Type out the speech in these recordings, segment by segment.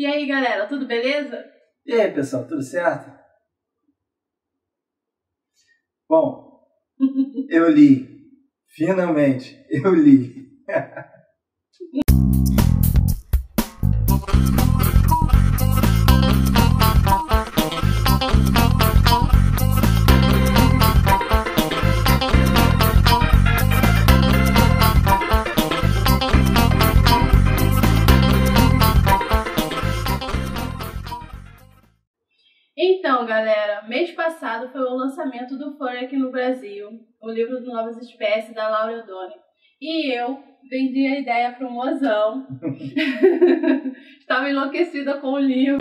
E aí, galera, tudo beleza? E aí, pessoal, tudo certo? Bom, eu li. Finalmente, eu li. Então, galera, mês passado foi o lançamento do Furry aqui no Brasil, o livro de Novas Espécies, da Laura O'Donnell. E eu vendi a ideia para o mozão. Estava enlouquecida com o livro.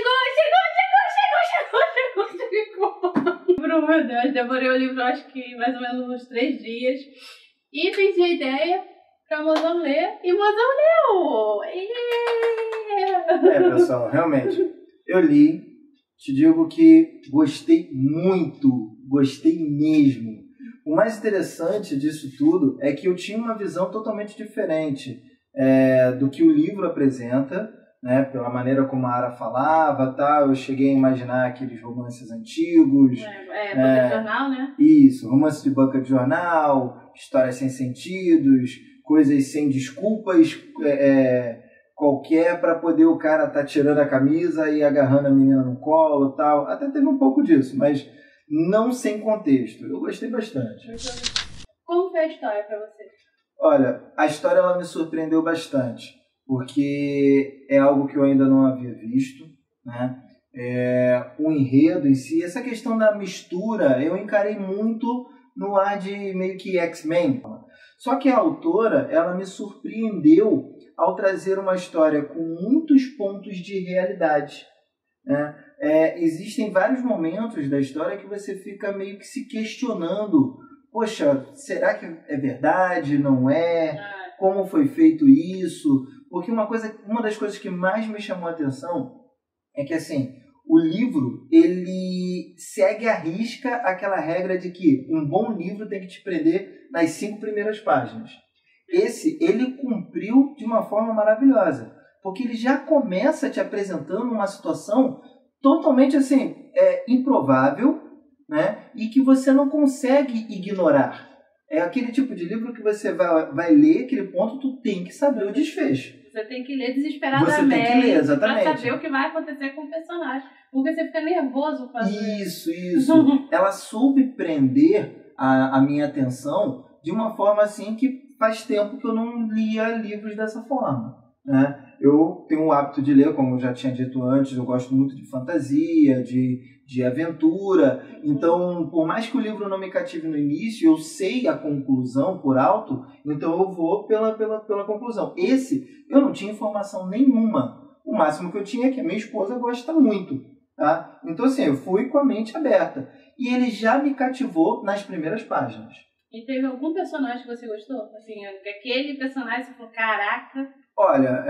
Chegou! Meu Deus, devorei o livro acho que mais ou menos uns 3 dias. E vendi a ideia para o mozão ler, e o mozão leu! Pessoal, realmente, eu li. Te digo que gostei muito, gostei mesmo. O mais interessante disso tudo é que eu tinha uma visão totalmente diferente do que o livro apresenta, né? Pela maneira como a Ara falava, tal. Eu cheguei a imaginar aqueles romances antigos. Banca de jornal, né? Isso, romance de banca de jornal, histórias sem sentidos, coisas sem desculpas, qualquer para poder o cara tá tirando a camisa e agarrando a menina no colo e tal. Até teve um pouco disso, mas não sem contexto. Eu gostei bastante. Como foi a história para você? Olha, a história ela me surpreendeu bastante, porque é algo que eu ainda não havia visto, né? O enredo em si, essa questão da mistura, eu encarei muito no ar de meio que X-Men. Só que a autora, ela me surpreendeu ao trazer uma história com muitos pontos de realidade, né? Existem vários momentos da história que você fica meio que se questionando, poxa, será que é verdade, não é? Como foi feito isso? Porque uma das coisas que mais me chamou a atenção é que, assim, o livro, ele segue à risca aquela regra de que um bom livro tem que te prender nas 5 primeiras páginas. Ele cumpriu de uma forma maravilhosa, porque ele já começa te apresentando uma situação totalmente assim, improvável, né? E que você não consegue ignorar. É aquele tipo de livro que você vai ler aquele ponto, tu tem que saber o desfecho. Você tem que ler desesperadamente. Você tem que ler, exatamente. Pra saber o que vai acontecer com o personagem. Porque você fica nervoso fazendo isso. Ela soube prender a minha atenção de uma forma assim que faz tempo que eu não lia livros dessa forma, né? Eu tenho o hábito de ler, como eu já tinha dito antes, eu gosto muito de fantasia, de aventura. Então, por mais que o livro não me cative no início, eu sei a conclusão por alto, então eu vou pela conclusão. Esse, eu não tinha informação nenhuma. O máximo que eu tinha é que a minha esposa gosta muito, tá? Então, assim, eu fui com a mente aberta. E ele já me cativou nas primeiras páginas. E teve algum personagem que você gostou? Assim, aquele personagem você falou, caraca... Olha,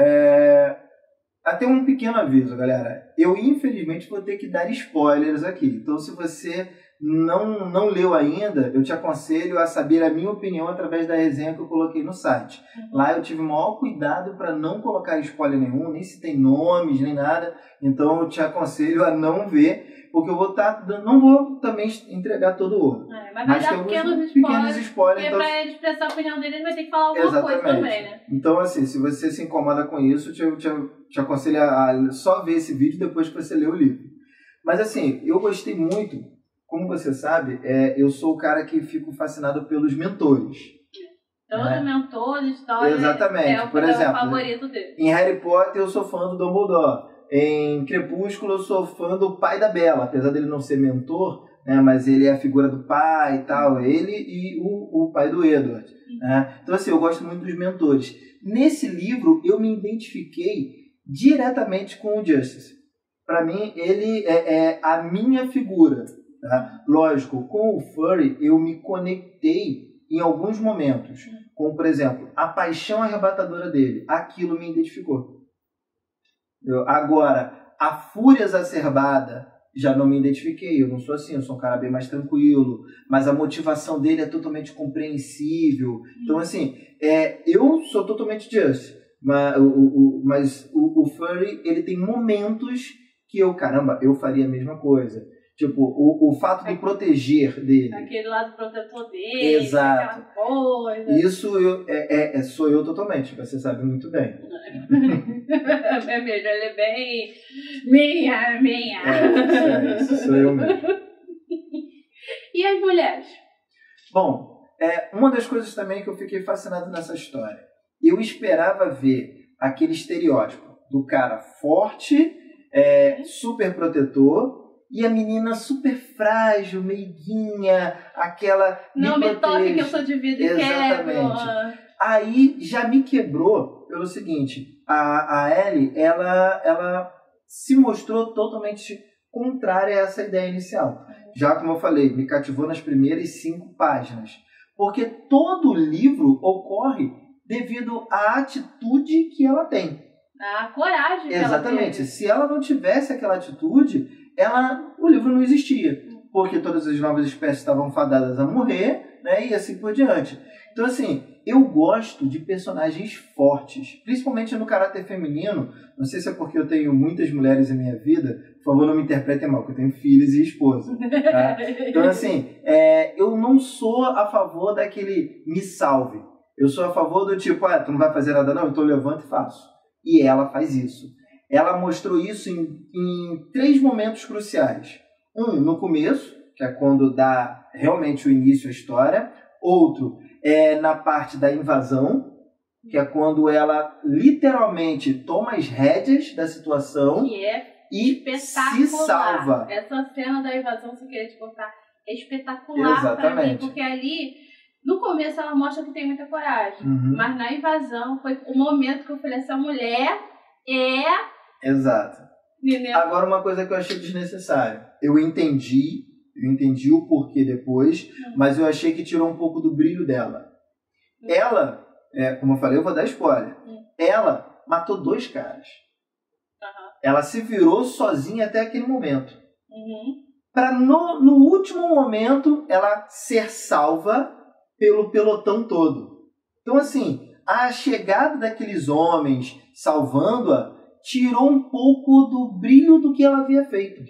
até um pequeno aviso, galera. Eu, infelizmente, vou ter que dar spoilers aqui. Então, se você não leu ainda, eu te aconselho a saber a minha opinião através da resenha que eu coloquei no site. Lá eu tive o maior cuidado para não colocar spoiler nenhum, nem se tem nomes, nem nada. Então, eu te aconselho a não ver, porque eu não vou também entregar todo o ouro. Mas tem alguns pequenos spoilers. Porque para ele expressar a opinião dele, ele vai ter que falar alguma coisa também, né? Então, assim, se você se incomoda com isso, te aconselho a só ver esse vídeo depois que você lê o livro. Mas, assim, eu gostei muito. Como você sabe, eu sou o cara que fico fascinado pelos mentores. Todo mentor, história, exatamente. Por exemplo, o favorito dele. Em Harry Potter, eu sou fã do Dumbledore. Em Crepúsculo, eu sou fã do pai da Bella. Apesar dele não ser mentor, né, mas ele é a figura do pai e tal. Ele e o pai do Edward. Né? Então, assim, eu gosto muito dos mentores. Nesse livro, eu me identifiquei diretamente com o Justice. Para mim, ele é a minha figura. Tá? Lógico, com o Furry, eu me conectei em alguns momentos. Como, por exemplo, a paixão arrebatadora dele. Aquilo me identificou. Agora, a fúria exacerbada, já não me identifiquei. Eu não sou assim, eu sou um cara bem mais tranquilo. Mas a motivação dele é totalmente compreensível. Então, assim, eu sou totalmente Just. Mas o furry, ele tem momentos que caramba, eu faria a mesma coisa. Tipo, o fato de proteger dele. Aquele lado protetor dele. Exato. Aquela coisa. Isso sou eu totalmente, você sabe muito bem. É mesmo, ele é bem... Minha. Isso sou eu mesmo. E as mulheres? Bom, uma das coisas também que eu fiquei fascinado nessa história. Eu esperava ver aquele estereótipo do cara forte, super protetor, e a menina super frágil, meiguinha, aquela... Não me toque que eu sou de vida e quebro. Exatamente. Aí já me quebrou pelo seguinte, a Ellie, ela se mostrou totalmente contrária a essa ideia inicial. Já como eu falei, me cativou nas primeiras 5 páginas. Porque todo o livro ocorre devido à atitude que ela tem. A coragem que Exatamente. ela teve. Se ela não tivesse aquela atitude, o livro não existia. Porque todas as novas espécies estavam fadadas a morrer, né, e assim por diante. Então, assim, eu gosto de personagens fortes, principalmente no caráter feminino. Não sei se é porque eu tenho muitas mulheres em minha vida, por favor, não me interpretem mal, porque eu tenho filhos e esposa. Tá? Então, assim, eu não sou a favor daquele me salve. Eu sou a favor do tipo, tu não vai fazer nada não? Então eu levanto e faço. E ela faz isso. Ela mostrou isso em 3 momentos cruciais. No começo, que é quando dá realmente o início à história. Outro na parte da invasão, que é quando ela literalmente toma as rédeas da situação e se salva. Essa cena da invasão, se querer te contar, é espetacular pra mim, porque ali, no começo, ela mostra que tem muita coragem, mas na invasão foi o momento que eu falei, essa mulher Exato. Entendeu? Agora, uma coisa que eu achei desnecessária. Eu entendi o porquê depois, mas eu achei que tirou um pouco do brilho dela. Ela, como eu falei, eu vou dar spoiler. Ela matou 2 caras. Ela se virou sozinha até aquele momento. Para no último momento ela ser salva pelo pelotão todo. Então, assim, a chegada daqueles homens salvando-a tirou um pouco do brilho do que ela havia feito.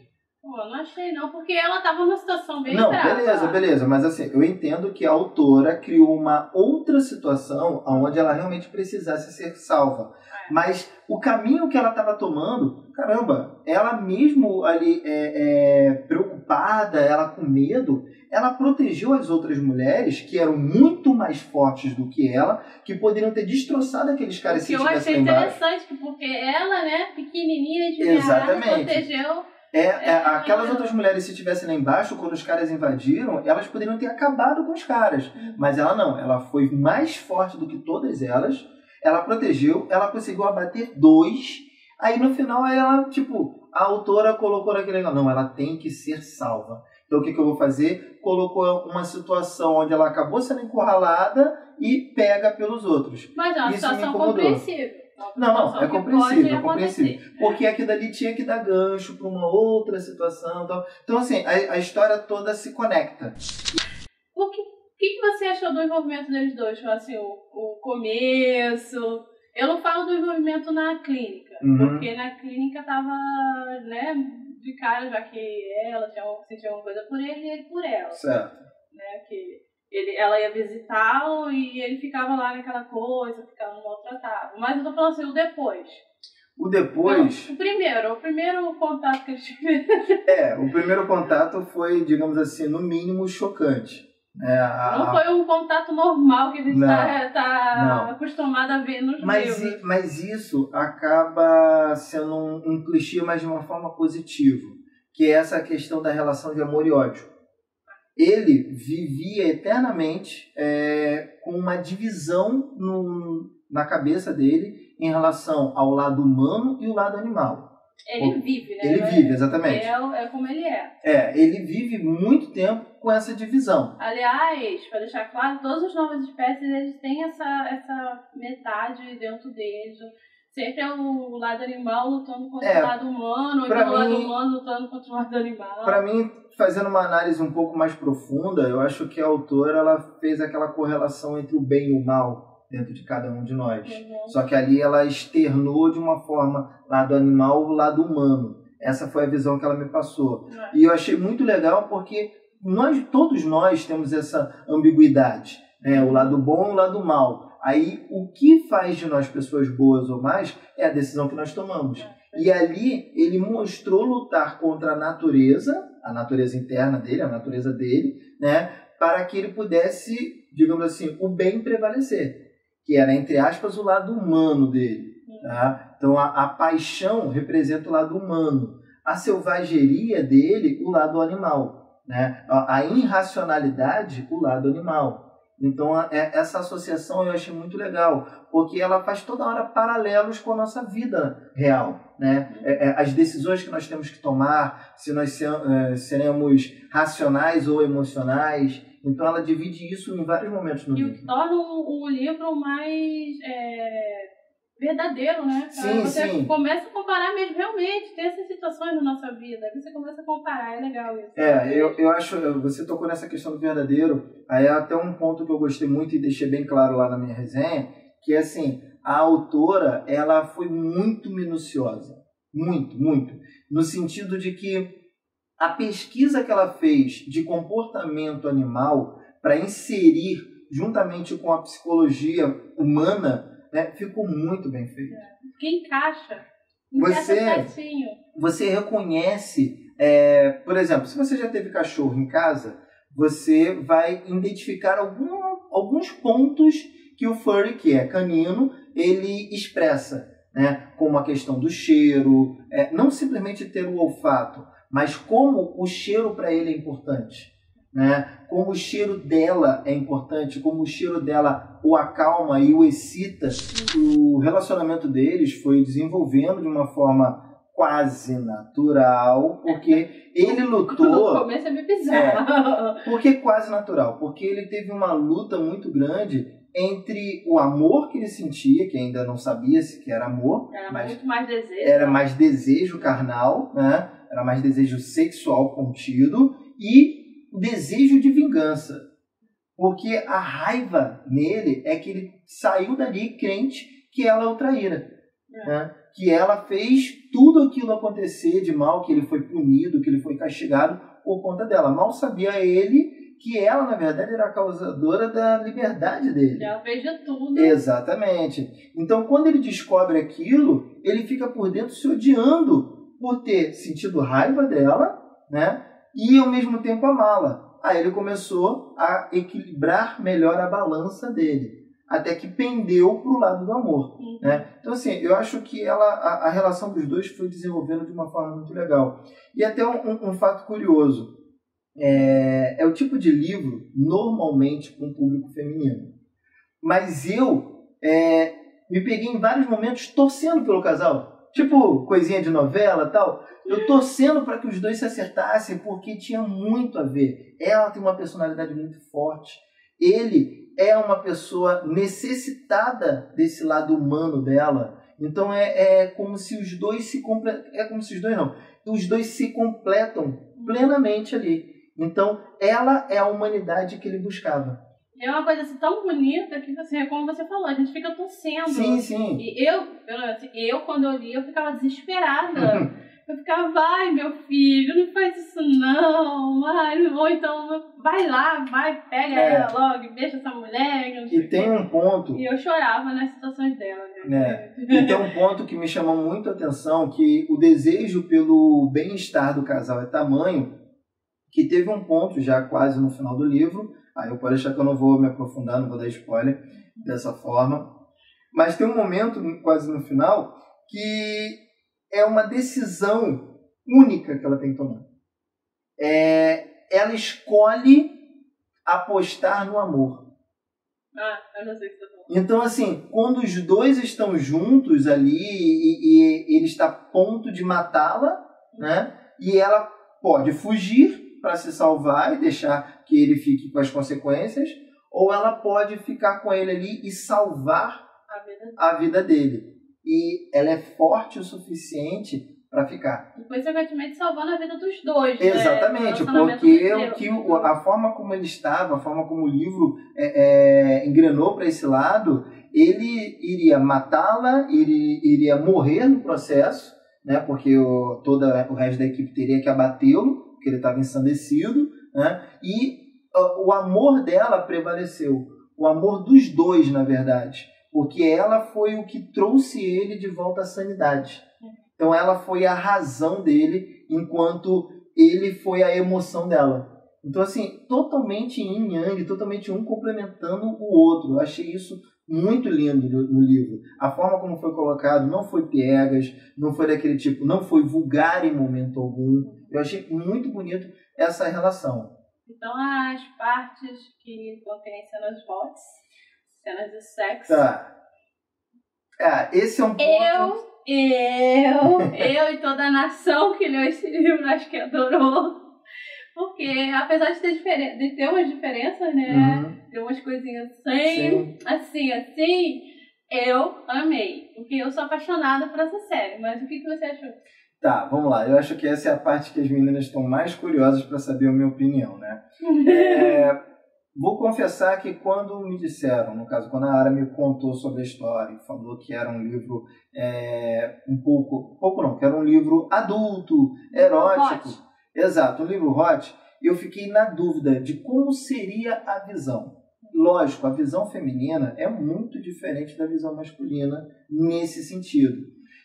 Pô, não achei não, porque ela tava numa situação bem brava. Não, beleza, mas assim, eu entendo que a autora criou uma outra situação onde ela realmente precisasse ser salva. Mas o caminho que ela estava tomando, caramba, ela mesmo ali preocupada, ela com medo, ela protegeu as outras mulheres que eram muito mais fortes do que ela, que poderiam ter destroçado aqueles caras se estivessem lá embaixo. Eu achei interessante, porque ela, né, pequenininha de verdade, protegeu... Aquelas outras mulheres, se estivessem lá embaixo, quando os caras invadiram, elas poderiam ter acabado com os caras. Mas ela não, ela foi mais forte do que todas elas, ela protegeu, ela conseguiu abater 2, aí no final ela, a autora colocou naquele negócio, não, ela tem que ser salva. Então o que eu vou fazer? Colocou uma situação onde ela acabou sendo encurralada e pega pelos outros. Mas é uma situação compreensível. Não, é compreensível. Porque aquilo ali tinha que dar gancho para uma outra situação. Então, assim, a história toda se conecta. O que você achou do envolvimento deles dois? Assim, o começo... Eu não falo do envolvimento na clínica, porque na clínica tava, né, de cara, já que ela sentia alguma coisa por ele e ele por ela. Certo. Né, que ela ia visitá-lo e ele ficava lá naquela coisa, ficava maltratado. Mas eu tô falando assim, o depois. O depois... Não, o primeiro contato que eles tiveram. O primeiro contato foi, digamos assim, no mínimo chocante. Não foi um contato normal que a gente tá acostumado a ver nos livros. Mas isso acaba sendo um clichê, mas de uma forma positiva. Que é essa questão da relação de amor e ódio. Ele vivia eternamente com uma divisão na cabeça dele em relação ao lado humano e o lado animal. Ele vive, né? Ele vive, exatamente. É como ele é. Ele vive muito tempo com essa divisão. Aliás, para deixar claro, todas as novas espécies eles têm essa metade dentro deles. Sempre é o lado animal lutando contra o lado humano, ou então o lado humano lutando contra o lado animal. Para mim, fazendo uma análise um pouco mais profunda, eu acho que a autora ela fez aquela correlação entre o bem e o mal. dentro de cada um de nós. Só que ali ela externou de uma forma lado animal o lado humano. Essa foi a visão que ela me passou. E eu achei muito legal porque todos nós temos essa ambiguidade, né? O lado bom e o lado mal. Aí o que faz de nós pessoas boas ou más é a decisão que nós tomamos. E ali ele mostrou lutar contra a natureza interna dele, a natureza dele, né? Para que ele pudesse, digamos assim, o bem prevalecer, que era, entre aspas, o lado humano dele. Tá? Então a paixão representa o lado humano, a selvageria dele, o lado animal, né? A irracionalidade, o lado animal. Então essa associação eu achei muito legal, porque ela faz toda hora paralelos com a nossa vida real, né? As decisões que nós temos que tomar, se nós seremos racionais ou emocionais. Então ela divide isso em vários momentos no livro. E torna o livro mais verdadeiro, né? Sim, você começa a comparar mesmo, realmente, tem essas situações na nossa vida, aí você começa a comparar, é legal isso. Eu acho, você tocou nessa questão do verdadeiro, aí é até um ponto que eu gostei muito e deixei bem claro lá na minha resenha, que é assim, a autora, ela foi muito minuciosa, muito, no sentido de que a pesquisa que ela fez de comportamento animal para inserir juntamente com a psicologia humana, né, ficou muito bem feito. Que encaixa. Você reconhece, por exemplo, se você já teve cachorro em casa, você vai identificar alguns pontos que o furry, que é canino, ele expressa, né, como a questão do cheiro, não simplesmente ter o olfato, mas como o cheiro para ele é importante, né? Como o cheiro dela é importante, como o cheiro dela o acalma e o excita. O relacionamento deles foi desenvolvendo de uma forma quase natural, porque ele lutou... No começo é meio bizarro. Por que quase natural? Porque ele teve uma luta muito grande entre o amor que ele sentia, que ainda não sabia se que era amor, mas muito mais desejo. Era mais desejo carnal, né? Era mais desejo sexual contido e o desejo de vingança. Porque a raiva nele é que ele saiu dali crente que ela o traíra. Né? Que ela fez tudo aquilo acontecer de mal, que ele foi punido, que ele foi castigado por conta dela. Mal sabia ele que ela, na verdade, era a causadora da liberdade dele. Ela fez de tudo. Exatamente. Então, quando ele descobre aquilo, ele fica por dentro se odiando por ter sentido raiva dela, né? E, ao mesmo tempo, amá-la. Aí ele começou a equilibrar melhor a balança dele, até que pendeu para o lado do amor. Né? Então, assim, eu acho que a relação dos dois foi desenvolvendo de uma forma muito legal. E até um fato curioso. É o tipo de livro, normalmente, para um público feminino. Mas eu me peguei em vários momentos torcendo pelo casal. Tipo, coisinha de novela e tal. Eu torcendo para que os dois se acertassem, porque tinha muito a ver. Ela tem uma personalidade muito forte. Ele é uma pessoa necessitada desse lado humano dela. Então é como se os dois se completam. É como se os dois não. Os dois se completam plenamente ali. Então, ela é a humanidade que ele buscava. É uma coisa assim, tão bonita que, assim, como você falou, a gente fica torcendo. Sim, sim. E eu quando eu li, eu ficava desesperada. Eu ficava, vai, meu filho, não faz isso não. Ou então, vai lá, pega ela logo, deixa essa mulher. E tem um ponto... E eu chorava nas situações dela. Né? E tem um ponto que me chamou muito a atenção, que o desejo pelo bem-estar do casal é tamanho, que teve um ponto já quase no final do livro, aí eu pode achar que eu não vou me aprofundar, não vou dar spoiler dessa forma, mas tem um momento quase no final que é uma decisão única que ela tem que tomar. Ela escolhe apostar no amor. Eu não sei o que você tá falando. Então, assim, quando os dois estão juntos ali e ele está a ponto de matá-la, né? E ela pode fugir para se salvar e deixar que ele fique com as consequências, ou ela pode ficar com ele ali e salvar a vida dele. E ela é forte o suficiente para ficar. E consequentemente salvando a vida dos dois. Exatamente, né? Porque a forma como ele estava, a forma como o livro engrenou para esse lado, ele iria matá-la, ele iria morrer no processo, né? Porque todo o resto da equipe teria que abatê-lo, porque ele estava ensandecido, né? E o amor dela prevaleceu. O amor dos dois, na verdade. Porque ela foi o que trouxe ele de volta à sanidade. Então ela foi a razão dele, enquanto ele foi a emoção dela. Então, assim, totalmente yin yang, totalmente um complementando o outro. Eu achei isso muito lindo no livro. A forma como foi colocado não foi piegas, não foi daquele tipo, não foi vulgar em momento algum. Eu achei muito bonito essa relação. Então, as partes que contêm cenas fortes, cenas de sexo... Tá. Esse é um ponto... Eu e toda a nação que leu esse livro, acho que adorou. Porque, apesar de ter umas diferenças, né? Ter umas coisinhas assim, eu amei. Porque eu sou apaixonada por essa série. Mas o que você achou? Tá, vamos lá. Eu acho que essa é a parte que as meninas estão mais curiosas para saber a minha opinião, né? Vou confessar que quando me disseram, no caso, quando a Ara me contou sobre a história e falou que era um livro que era um livro adulto, erótico. Hot. Exato, um livro hot. Eu fiquei na dúvida de como seria a visão. Lógico, a visão feminina é muito diferente da visão masculina nesse sentido.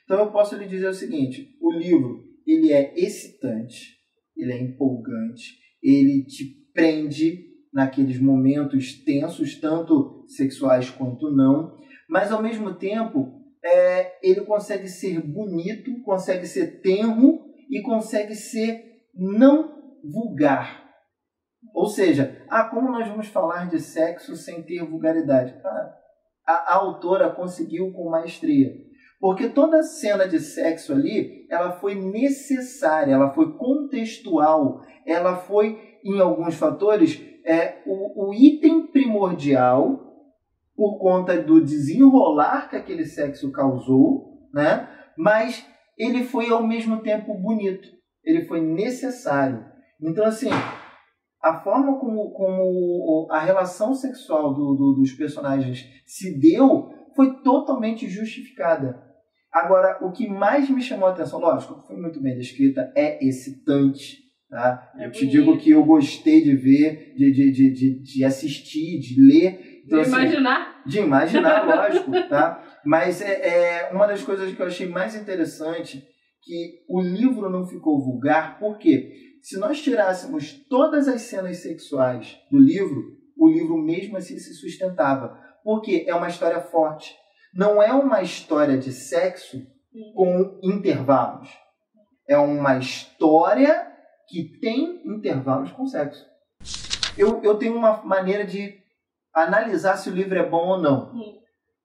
Então eu posso lhe dizer o seguinte, o livro, ele é excitante, ele é empolgante, ele te prende naqueles momentos tensos, tanto sexuais quanto não, mas ao mesmo tempo ele consegue ser bonito, consegue ser tenro e consegue ser não vulgar. Ou seja, como nós vamos falar de sexo sem ter vulgaridade? A autora conseguiu com maestria. Porque toda cena de sexo ali, ela foi necessária, ela foi contextual, ela foi, em alguns fatores, o item primordial por conta do desenrolar que aquele sexo causou, né? Mas ele foi ao mesmo tempo bonito, ele foi necessário. Então, assim, a forma como a relação sexual dos personagens se deu foi totalmente justificada. Agora, o que mais me chamou a atenção, lógico, foi muito bem descrita, é excitante. Tá? Eu te digo que eu gostei de ver, de assistir, de ler. Então, de imaginar, lógico. Tá? Mas uma das coisas que eu achei mais interessante, que o livro não ficou vulgar, por quê? Se nós tirássemos todas as cenas sexuais do livro, o livro mesmo assim se sustentava. Porque é uma história forte. Não é uma história de sexo com intervalos. É uma história que tem intervalos com sexo. Eu tenho uma maneira de analisar se o livro é bom ou não.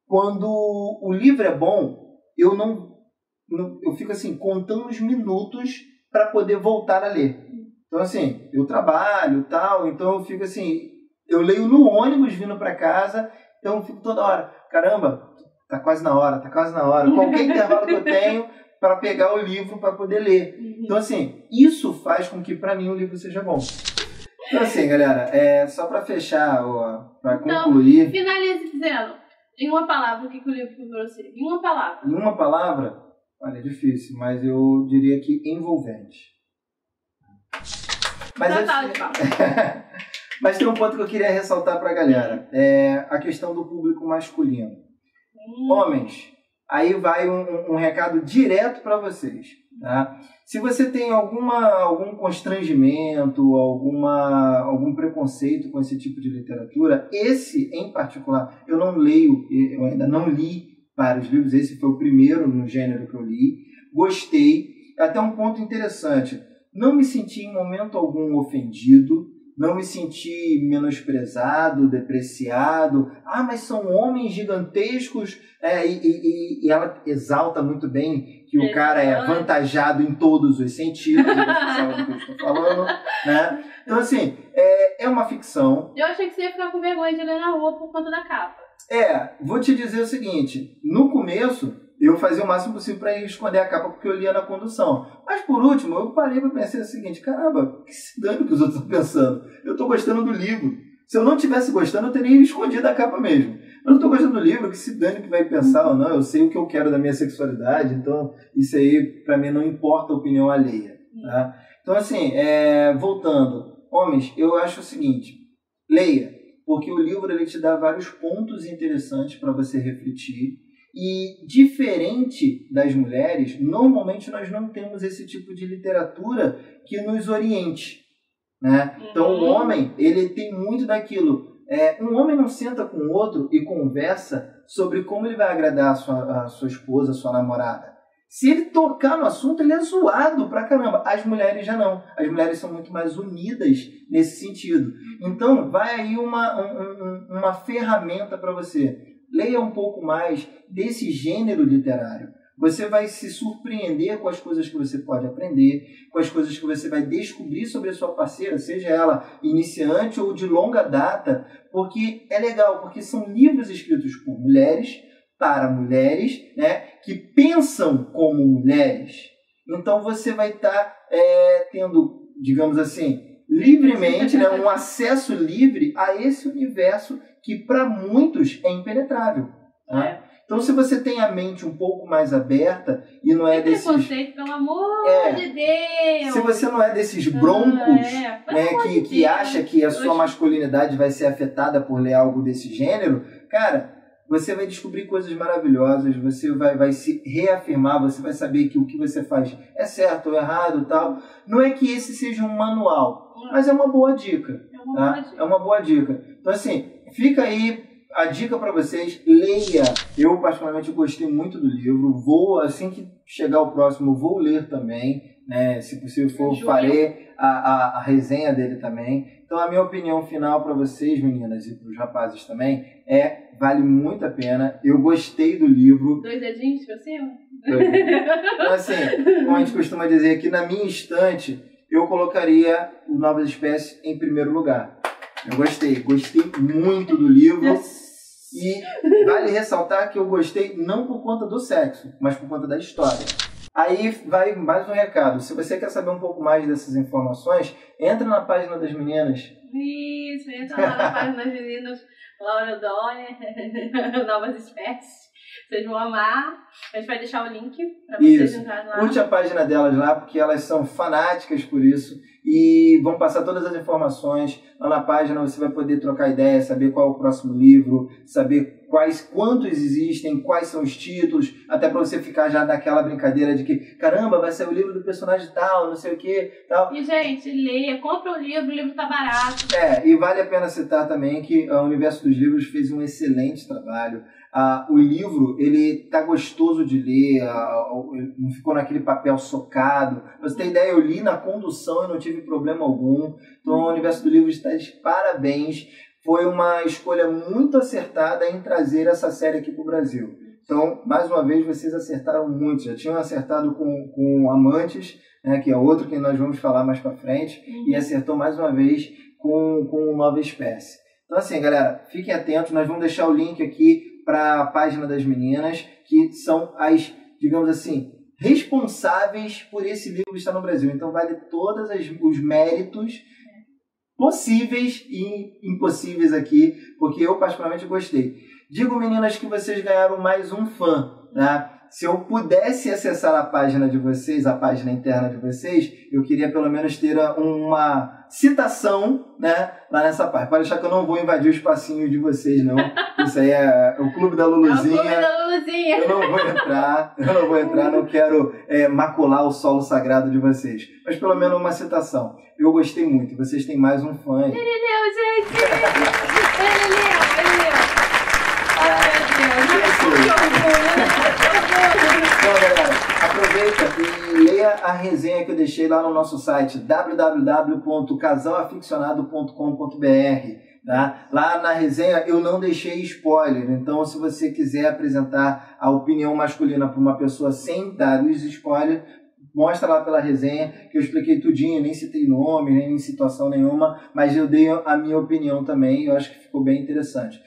Quando o livro é bom, eu fico assim, contando os minutos para poder voltar a ler. Então, assim, eu trabalho e tal, então eu fico assim, eu leio no ônibus vindo para casa, então eu fico toda hora, caramba, tá quase na hora. Qualquer intervalo que eu tenho para pegar o livro para poder ler. Então, assim, isso faz com que, para mim, o livro seja bom. Então, assim, galera, só para fechar, para concluir... Então, finalize dizendo, em uma palavra, o que o livro foi para você? Em uma palavra. Em uma palavra? Olha, é difícil, mas eu diria que envolvente. Mas tem um ponto que eu queria ressaltar para a galera. A questão do público masculino. Homens, aí vai um recado direto para vocês. Tá? Se você tem algum constrangimento, algum preconceito com esse tipo de literatura, esse em particular, eu não leio, eu ainda não li vários livros, esse foi o primeiro no gênero que eu li, gostei, até um ponto interessante, não me senti em momento algum ofendido, não me senti menosprezado, depreciado. Mas são homens gigantescos. E ela exalta muito bem que o cara é avantajado em todos os sentidos. Você sabe do que eu estou falando, né? Então, assim, é uma ficção. Eu achei que você ia ficar com vergonha de ler na rua por conta da capa. Vou te dizer o seguinte. No começo, eu fazia o máximo possível para esconder a capa porque eu lia na condução. Mas por último, eu parei para pensar o seguinte, caramba, que se dane o que os outros estão pensando. Eu estou gostando do livro. Se eu não estivesse gostando, eu teria escondido a capa mesmo. Eu não tô gostando do livro, que se dane que vai pensar ou não, eu sei o que eu quero da minha sexualidade, então isso aí pra mim não importa a opinião alheia, tá? Então assim, voltando, homens, eu acho o seguinte, leia, porque o livro ele te dá vários pontos interessantes para você refletir. E diferente das mulheres, normalmente nós não temos esse tipo de literatura que nos oriente, né? Então o homem, ele tem muito daquilo. Um homem não senta com o outro e conversa sobre como ele vai agradar a sua esposa, a sua namorada. Se ele tocar no assunto, ele é zoado pra caramba. As mulheres já não. As mulheres são muito mais unidas nesse sentido. Então vai aí uma ferramenta para você. Leia um pouco mais desse gênero literário. Você vai se surpreender com as coisas que você pode aprender, com as coisas que você vai descobrir sobre a sua parceira, seja ela iniciante ou de longa data, porque é legal, porque são livros escritos por mulheres, para mulheres, né, que pensam como mulheres. Então você vai estar tendo, digamos assim, livremente, né, um acesso livre a esse universo que para muitos é impenetrável. Tá? Então, se você tem a mente um pouco mais aberta e não é desses... preconceito, pelo amor de Deus! Se você não é desses broncos, né, que acha que a sua masculinidade vai ser afetada por ler algo desse gênero, cara, você vai descobrir coisas maravilhosas, você vai se reafirmar, você vai saber que o que você faz é certo ou errado e tal. Não é que esse seja um manual, mas é uma boa dica. É uma boa dica. Então, assim, fica aí a dica para vocês, leia. Eu, particularmente, gostei muito do livro. Assim que chegar o próximo, vou ler também. Né? Se possível for, farei a resenha dele também. Então, a minha opinião final para vocês, meninas, e para os rapazes também, vale muito a pena. Eu gostei do livro. 2 dedinhos pra cima? Então, assim, como a gente costuma dizer aqui, na minha estante, eu colocaria o Novas Espécies em primeiro lugar. Eu gostei muito do livro. E vale ressaltar que eu gostei não por conta do sexo, mas por conta da história. Aí vai mais um recado. Se você quer saber um pouco mais dessas informações, entra na página das meninas. Isso, entra lá na página das meninas. Laura Donner, Novas Espécies. Vocês vão amar. A gente vai deixar o link para vocês entrarem lá. Curte a página delas lá, porque elas são fanáticas por isso. E vão passar todas as informações. Lá na página você vai poder trocar ideia, saber qual é o próximo livro, saber quantos existem, quais são os títulos, até para você ficar já naquela brincadeira de que, caramba, vai sair o livro do personagem tal, não sei o que, tal. E, gente, leia, compra o livro tá barato. E vale a pena citar também que o Universo dos Livros fez um excelente trabalho. O livro, ele tá gostoso de ler, não ficou naquele papel socado. Pra você ter ideia, eu li na condução e não tive problema algum. Então, o Universo dos Livros está de parabéns. Foi uma escolha muito acertada em trazer essa série aqui para o Brasil. Então, mais uma vez, vocês acertaram muito. Já tinham acertado com Amantes, né, que é outro que nós vamos falar mais para frente, e acertou mais uma vez com Nova Espécie. Então, assim, galera, fiquem atentos. Nós vamos deixar o link aqui para a página das meninas, que são as, digamos assim, responsáveis por esse livro estar no Brasil. Então, vale todos os méritos possíveis e impossíveis aqui, porque eu particularmente gostei. Digo, meninas, que vocês ganharam mais um fã, né? Se eu pudesse acessar a página de vocês, a página interna de vocês, eu queria pelo menos ter uma citação, né, lá nessa parte. Pode deixar que eu não vou invadir o espacinho de vocês, não. Isso aí é o Clube da Luluzinha. É o Clube da Luluzinha. Eu não vou entrar, não quero macular o solo sagrado de vocês. Mas pelo menos uma citação. Eu gostei muito. Vocês têm mais um fã aí. Ele leu, gente! Ele leu! Então, galera, aproveita e leia a resenha que eu deixei lá no nosso site www.casalaficcionado.com.br, tá? Lá na resenha eu não deixei spoiler, então se você quiser apresentar a opinião masculina para uma pessoa sem dar os spoilers, mostra lá pela resenha, que eu expliquei tudinho, nem citei nome, nem situação nenhuma, mas eu dei a minha opinião também, eu acho que ficou bem interessante.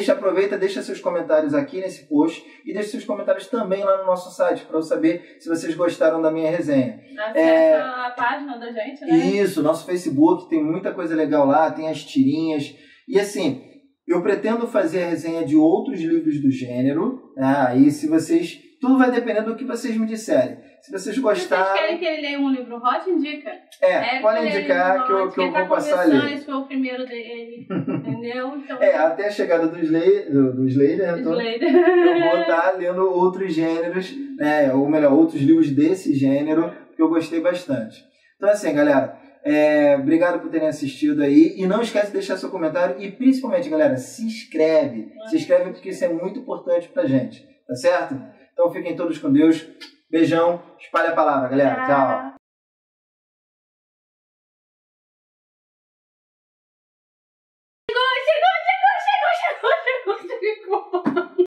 Aproveita, deixa seus comentários aqui nesse post e deixa seus comentários também lá no nosso site, para eu saber se vocês gostaram da minha resenha. Acessa a página da gente, né? Isso, nosso Facebook, tem muita coisa legal lá, tem as tirinhas. E assim, Eu pretendo fazer a resenha de outros livros do gênero. Aí se vocês... Tudo vai depender do que vocês me disserem. Se vocês gostaram... Se vocês querem que ele leia um livro hot, indica. Pode indicar que eu vou passar a ler. Esse foi o primeiro dele, entendeu? Então, até a chegada do Slayer, eu vou estar lendo outros gêneros, né? Ou melhor, outros livros desse gênero, que eu gostei bastante. Então assim, galera, obrigado por terem assistido aí. E não esquece de deixar seu comentário. E principalmente, galera, se inscreve. Se inscreve porque isso é muito importante pra gente. Tá certo? Então fiquem todos com Deus. Beijão. Espalha a palavra, galera. Tchau.